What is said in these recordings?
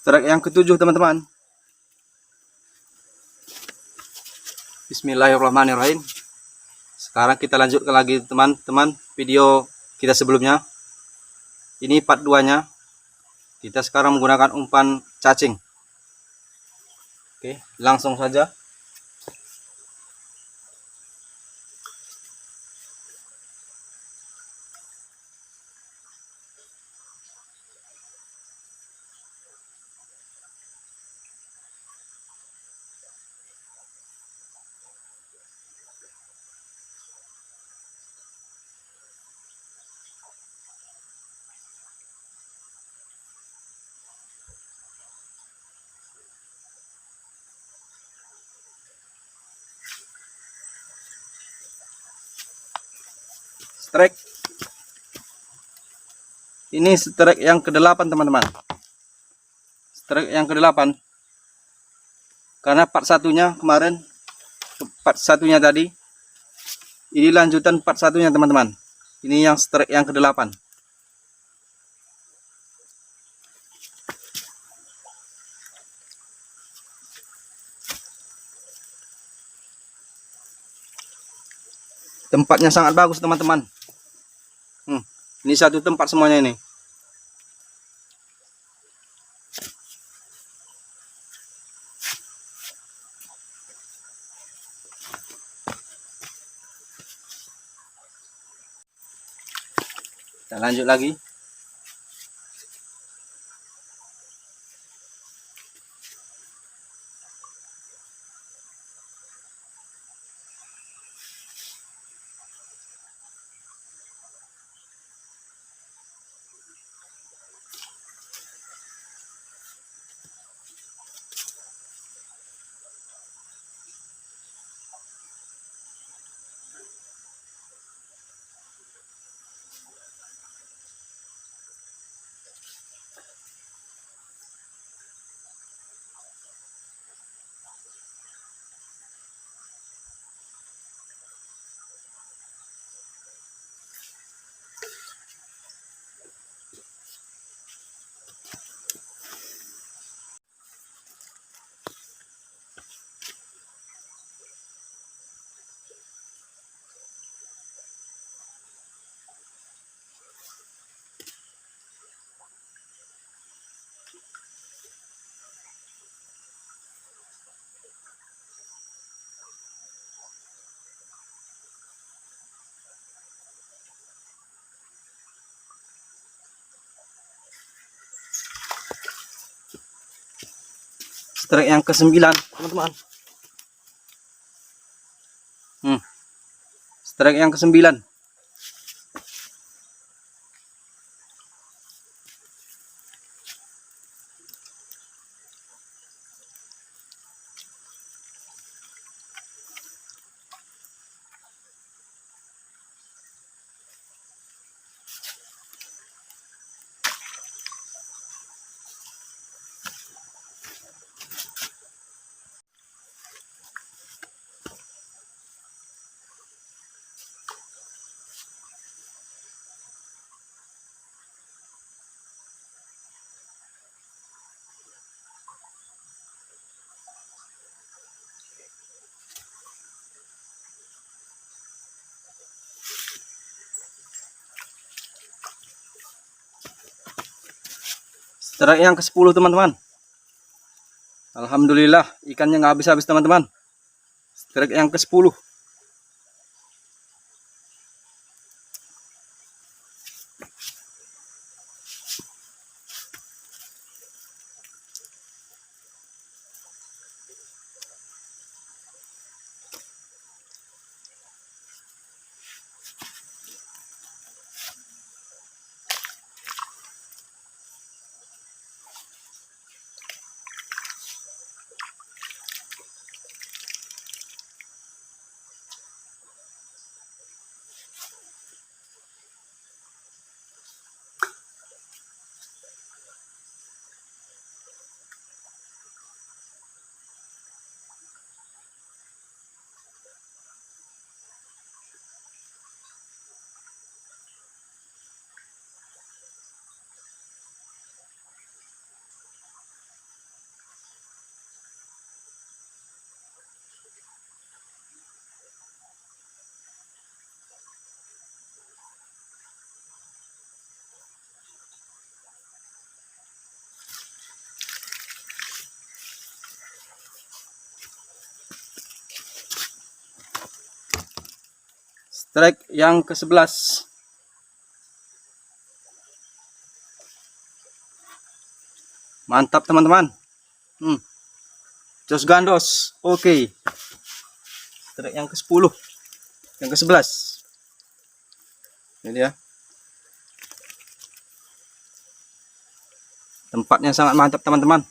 Strike yang ketujuh teman-teman. Bismillahirrahmanirrahim. Sekarang kita lanjutkan lagi teman-teman video kita sebelumnya. Ini part 2 nya. Kita sekarang menggunakan umpan cacing. Oke, langsung saja. Strike. Ini strike yang ke-8 teman-teman. Strike yang ke-8. Karena part satunya kemarin, part satunya tadi, ini lanjutan part satunya teman-teman. Ini yang strike yang ke-8. Tempatnya sangat bagus teman-teman. Ini satu tempat semuanya ini. Kita lanjut lagi. Strike yang ke-9 teman-teman. Strike yang ke-9. Strike yang ke-10 teman-teman. Alhamdulillah ikannya nggak habis-habis teman-teman. Strike yang ke-10. Strike yang ke-11. Mantap teman-teman. Jos gandos. Oke. Strike yang ke-10. Yang ke-11. Ini dia. Tempatnya sangat mantap teman-teman.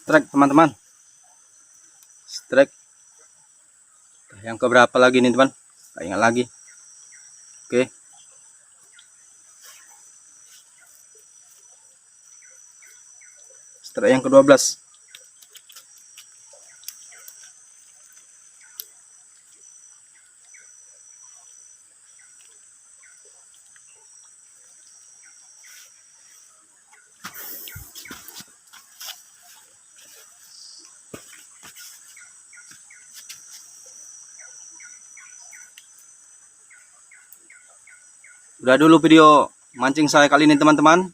Strike teman-teman. Strike yang keberapa lagi nih teman? Gak ingat lagi. Oke. Strike yang ke-12. Udah dulu video mancing saya kali ini teman-teman.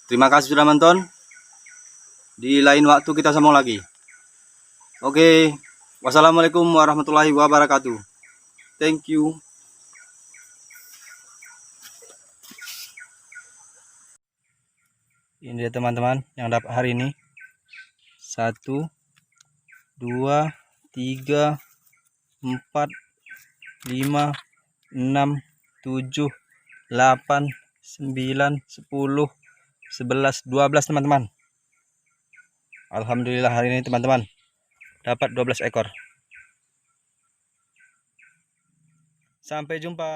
Terima kasih sudah menonton. Di lain waktu kita sambung lagi. Oke. Wassalamualaikum warahmatullahi wabarakatuh. Thank you. Ini dia teman-teman yang dapat hari ini. 1, 2, 3, 4, 5, 6, 7, 8, 9, 10, 11, 12 teman-teman. Alhamdulillah hari ini teman-teman dapat 12 ekor. Sampai jumpa.